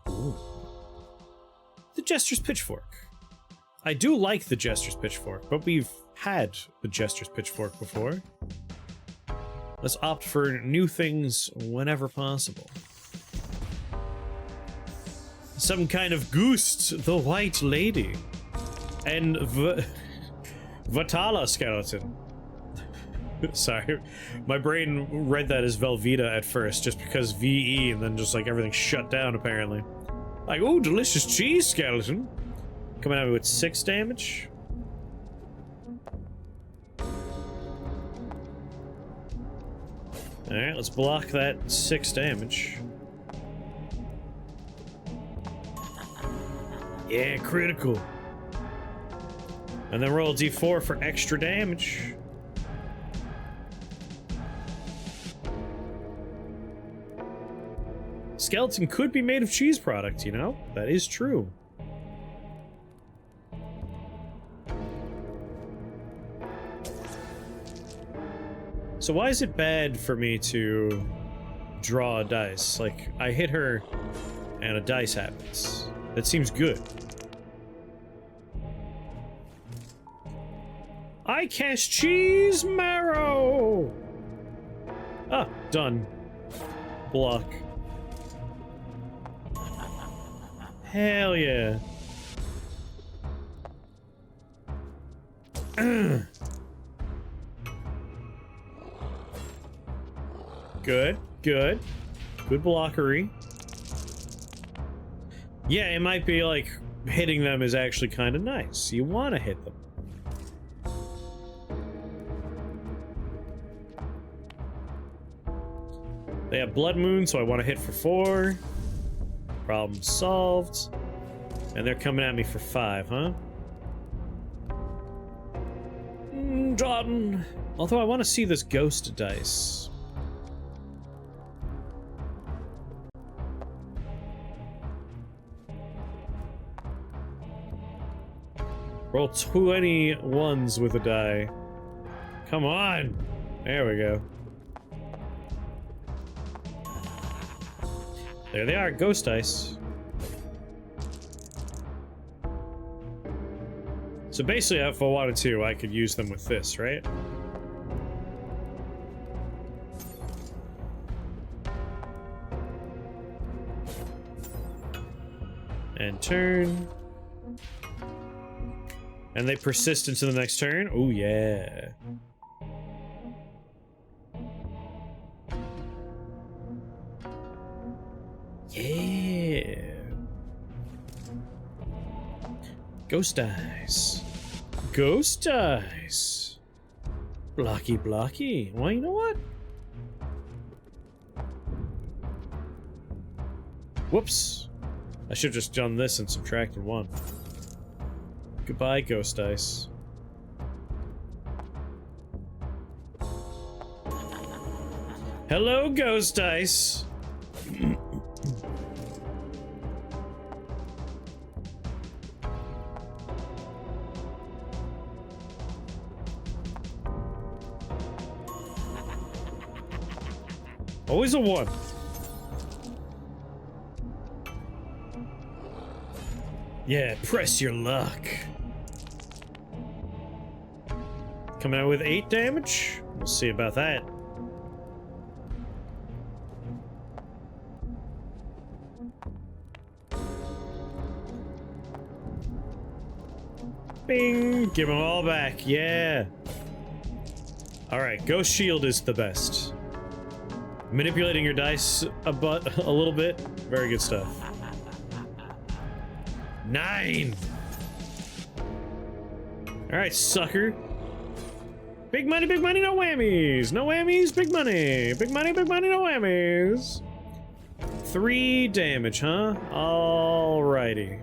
Ooh. The Jester's Pitchfork. I do like the Jester's Pitchfork, but we've had the Jester's Pitchfork before. Let's opt for new things whenever possible. Some kind of Goost, the White Lady. And Vatala skeleton. Sorry, my brain read that as Velveeta at first, just because VE, and then just like everything shut down apparently. Like, oh, delicious cheese skeleton. Coming at me with 6 damage. Alright, let's block that 6 damage. Yeah, critical. And then roll a d4 for extra damage. Skeleton could be made of cheese product, you know? That is true. So why is it bad for me to draw a dice? Like, I hit her and a dice happens. That seems good. I cast cheese marrow! Ah, done. Block. Hell yeah. Good, good. Good blockery. Yeah, it might be like hitting them is actually kind of nice. You want to hit them. They have Blood Moon, so I want to hit for 4. Problem solved. And they're coming at me for 5, huh? Done. Although I want to see this ghost dice. Roll 20 ones with a die. Come on! There we go. There they are, ghost dice. So basically, if I wanted to, I could use them with this, right? And turn. And they persist into the next turn? Oh yeah. Yeah. Ghost dice. Ghost dice. Blocky, blocky. Well, you know what? Whoops. I should have just done this and subtracted 1. Goodbye, ghost dice. Hello, ghost dice. Always a 1. Yeah, press your luck. Coming out with 8 damage? We'll see about that. Bing! Give them all back, yeah! Alright, Ghost Shield is the best. Manipulating your dice a little bit. Very good stuff. 9! Alright, sucker. Big money, no whammies! No whammies, big money! Big money, no whammies! 3 damage, huh? Alrighty.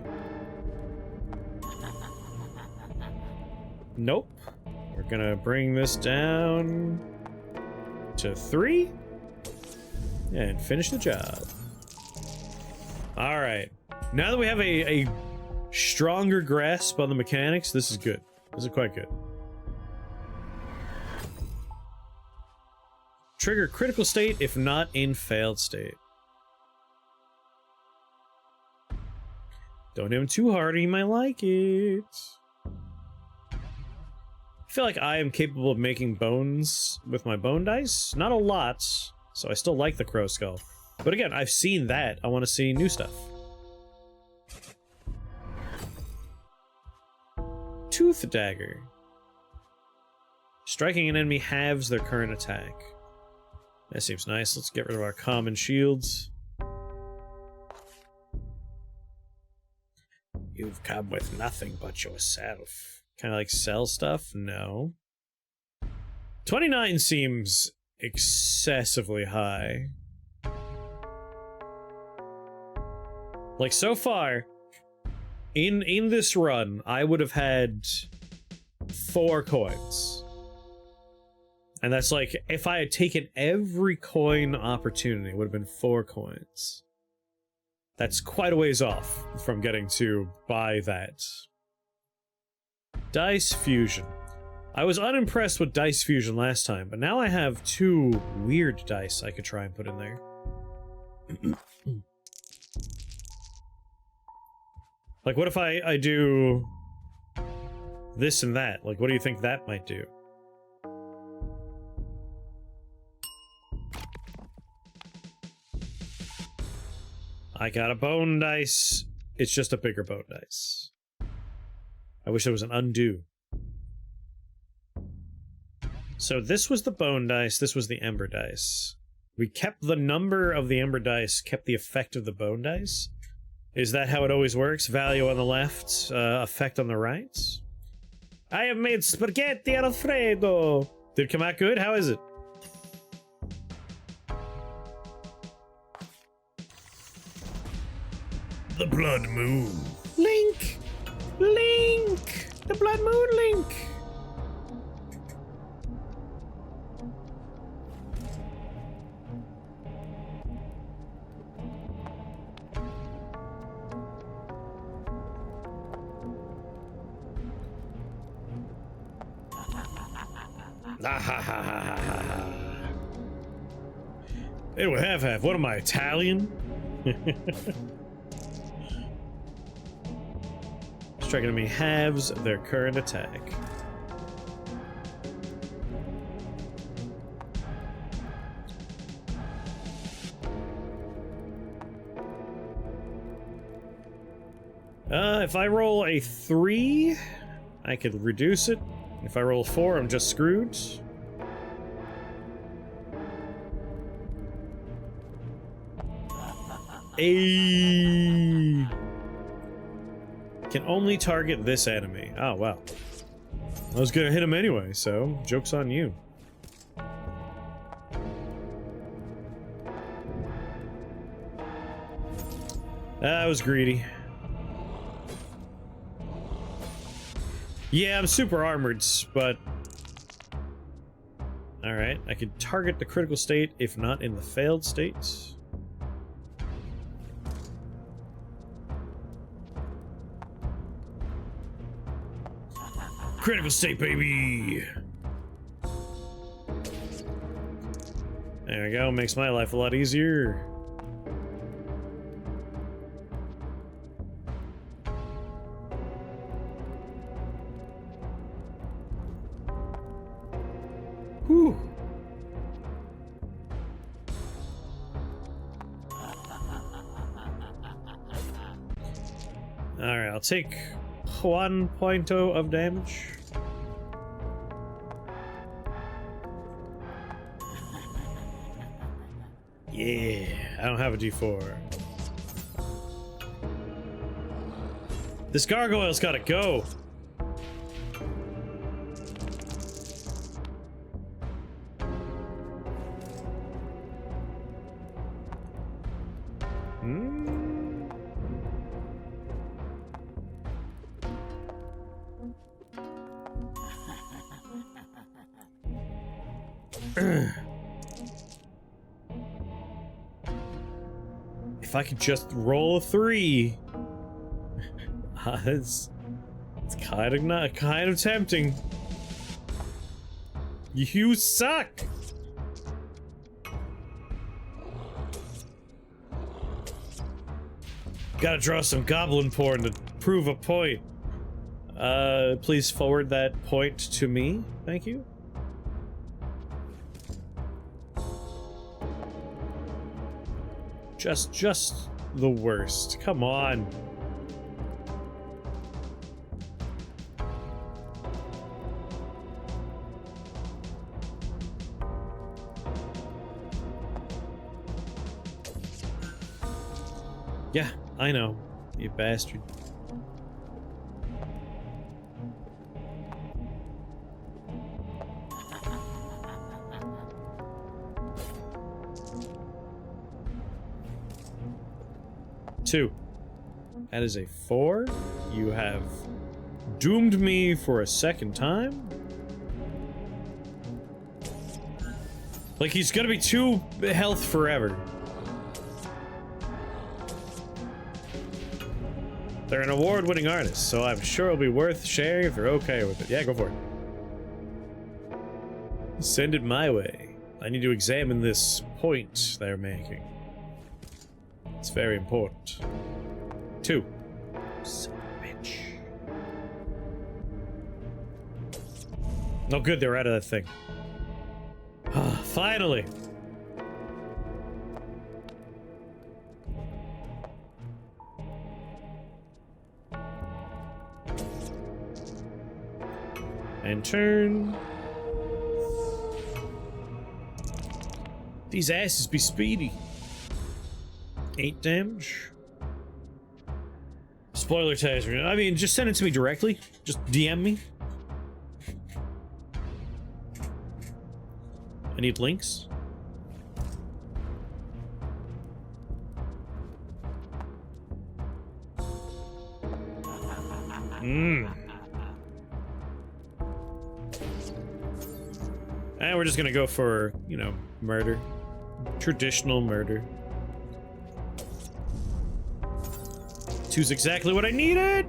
Nope. We're gonna bring this down to 3 and finish the job. Alright. Now that we have a stronger grasp on the mechanics, this is good. This is quite good. Trigger critical state if not in failed state. Don't hit him too hard or he might like it. I feel like I am capable of making bones with my bone dice. Not a lot, so I still like the crow skull. But again, I've seen that. I want to see new stuff. Tooth Dagger. Striking an enemy halves their current attack. That seems nice. Let's get rid of our common shields. You've come with nothing but yourself. Kind of like sell stuff? No. 29 seems excessively high. Like, so far, in this run, I would have had 4 coins. And that's like, if I had taken every coin opportunity, it would have been 4 coins. That's quite a ways off from getting to buy that. Dice Fusion. I was unimpressed with Dice Fusion last time, but now I have 2 weird dice I could try and put in there. Like, what if I do this and that? Like, what do you think that might do? I got a bone dice. It's just a bigger bone dice. I wish there was an undo. So this was the bone dice, this was the ember dice. We kept the number of the ember dice, kept the effect of the bone dice. Is that how it always works? Value on the left, effect on the right? I have made spaghetti alfredo! Did it come out good? How is it? The Blood Moon. Link! Link! The Blood Moon Link! It will have. What am I, Italian? Strike enemy halves their current attack. If I roll a 3, I could reduce it. If I roll a 4, I'm just screwed. Can only target this enemy. Oh, wow. I was gonna hit him anyway, so joke's on you. I was greedy. Yeah, I'm super armored, but... Alright, I could target the critical state if not in the failed state. Critical state, baby! There we go, makes my life a lot easier. Whew. Alright, I'll take 1.0 of damage. Yeah, I don't have a D4. This gargoyle's gotta go. If I could just roll a 3. It's kind of tempting. You suck. Gotta draw some goblin porn to prove a point. Please forward that point to me. Thank you. Just the worst. Come on. Yeah, I know, you bastard. Two. That is a 4. You have doomed me for a second time. Like, he's gonna be 2 health forever. They're an award-winning artist, so I'm sure it'll be worth sharing if you're okay with it. Yeah, go for it. Send it my way. I need to examine this point they're making. It's very important. 2. Son of a bitch. No good, they're out of that thing. Finally! And turn. These asses be speedy. 8 damage. Spoiler tag. I mean, just send it to me directly. Just DM me. I need links. And we're just gonna go for, you know, murder. Traditional murder. 2's exactly what I needed!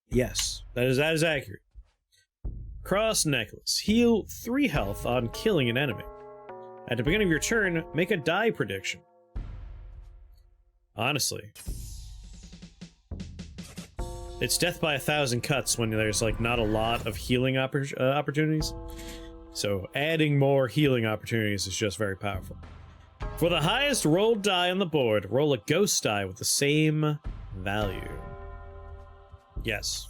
Yes, that is accurate. Cross necklace. Heal 3 health on killing an enemy. At the beginning of your turn, make a die prediction. Honestly. It's death by 1,000 cuts when there's, like, not a lot of healing opportunities. So adding more healing opportunities is just very powerful. For the highest rolled die on the board, roll a ghost die with the same value. Yes.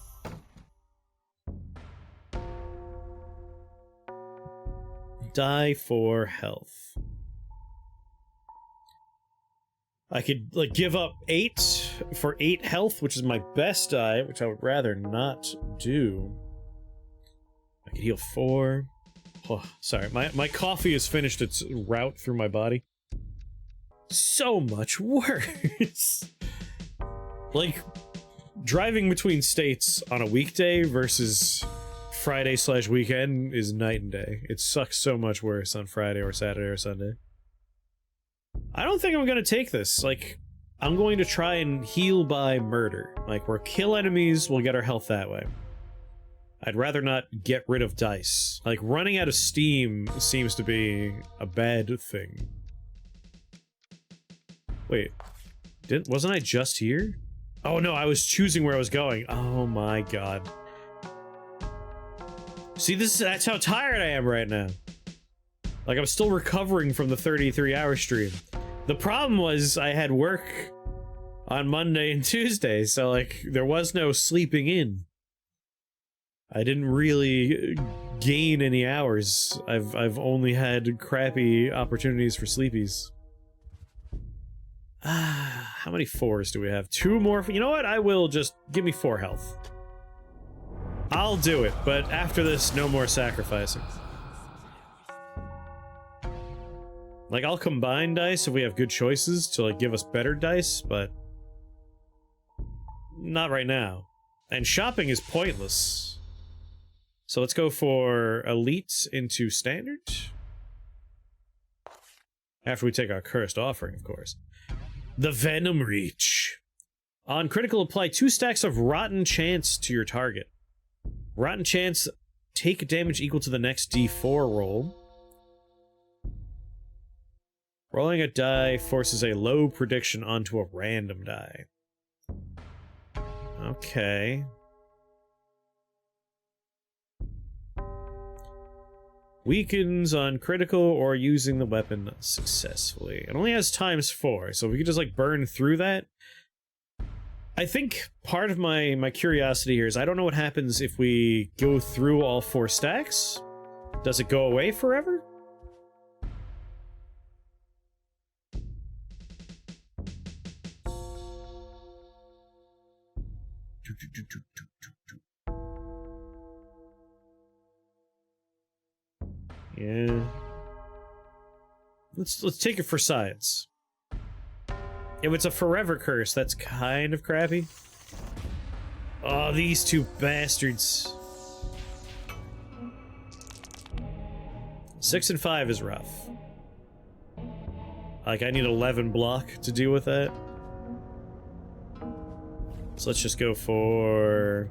Die for health. I could, like, give up 8 for 8 health, which is my best die, which I would rather not do. I could heal 4. Oh, sorry, my coffee has finished its route through my body. So much worse. Like, driving between states on a weekday versus Friday/weekend is night and day. It sucks so much worse on Friday or Saturday or Sunday. I don't think I'm gonna take this. Like, I'm going to try and heal by murder. Like, we'll kill enemies, we'll get our health that way. I'd rather not get rid of dice. Like, running out of steam seems to be a bad thing. Wait. Wasn't I just here? Oh no, I was choosing where I was going. Oh my god. See, that's how tired I am right now. Like, I'm still recovering from the 33-hour stream. The problem was I had work on Monday and Tuesday, so, like, there was no sleeping in. I didn't really gain any hours. I've only had crappy opportunities for sleepies. How many 4s do we have? 2 more? You know what? I will just give me 4 health. I'll do it, but after this, no more sacrificing. Like, I'll combine dice if we have good choices to, like, give us better dice, but not right now. And shopping is pointless. So let's go for Elite into Standard. After we take our Cursed Offering, of course. The Venom Reach. On critical, apply 2 stacks of Rotten Chance to your target. Rotten Chance, take damage equal to the next D4 roll. Rolling a die forces a low prediction onto a random die. Okay. Weakens on critical or using the weapon successfully. It only has ×4, so if we could just, like, burn through that. I think part of my curiosity here is I don't know what happens if we go through all 4 stacks. Does it go away forever? Yeah. Let's take it for science. If it's a forever curse, that's kind of crappy. Oh, these 2 bastards. 6 and 5 is rough. Like, I need 11 block to deal with that. So let's just go for...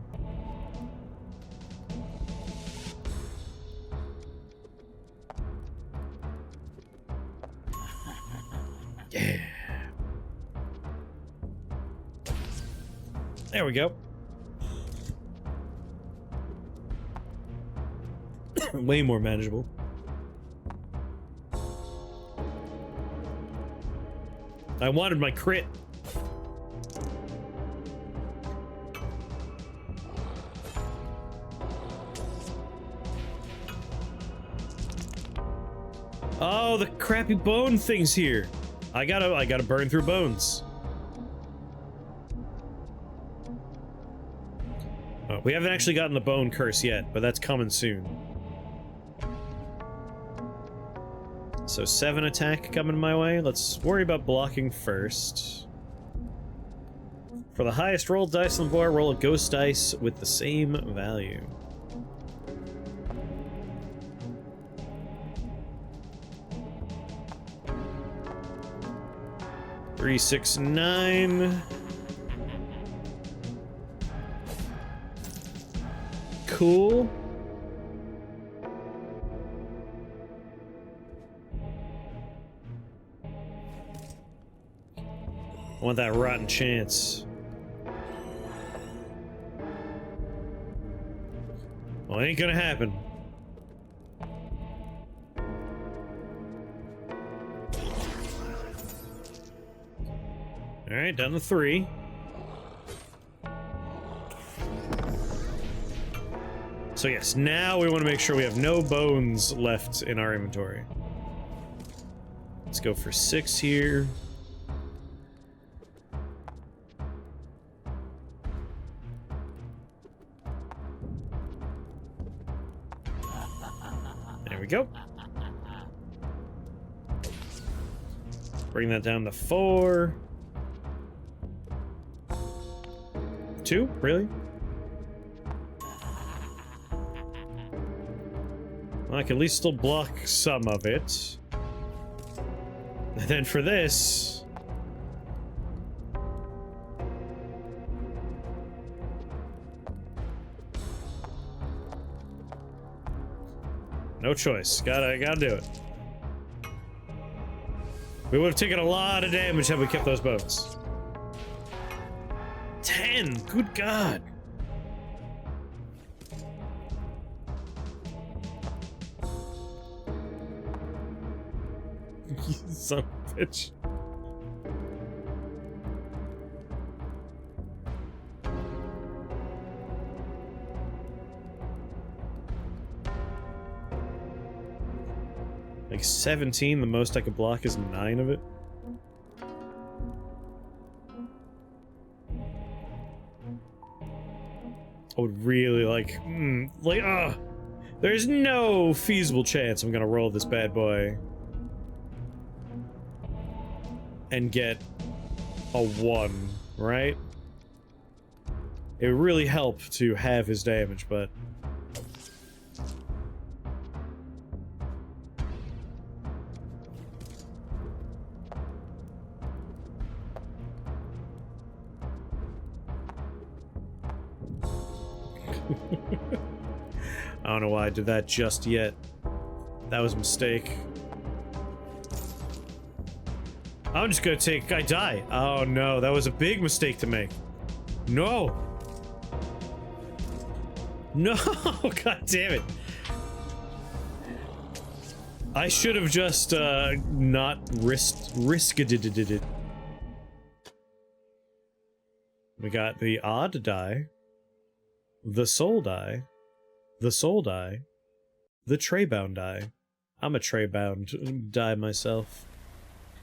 Yeah. There we go. Way more manageable. I wanted my crit. Oh, the crappy bone thing's here. I gotta burn through bones. Oh, we haven't actually gotten the bone curse yet, but that's coming soon. So 7 attack coming my way. Let's worry about blocking first. For the highest rolled dice on the board, roll a ghost dice with the same value. 3, 6, 9. Cool. I want that rotten chance. Well, it ain't gonna happen. Alright, down to 3. So yes, now we want to make sure we have no bones left in our inventory. Let's go for 6 here. There we go. Bring that down to 4. 2? Really? I can at least still block some of it. And then for this... No choice. Gotta do it. We would have taken a lot of damage had we kept those boats. 10! Good God! You son of a bitch. Like 17, the most I could block is 9 of it. I would really like, there's no feasible chance I'm gonna roll this bad boy and get a 1, right? It would really help to have his damage, but I don't know why I did that just yet. That was a mistake. I'm just gonna take... I die. Oh no, that was a big mistake to make. No! No! God damn it. I should have just, not risked it. We got the odd die. The soul die. The soul die. The tray bound die. I'm a tray bound die myself.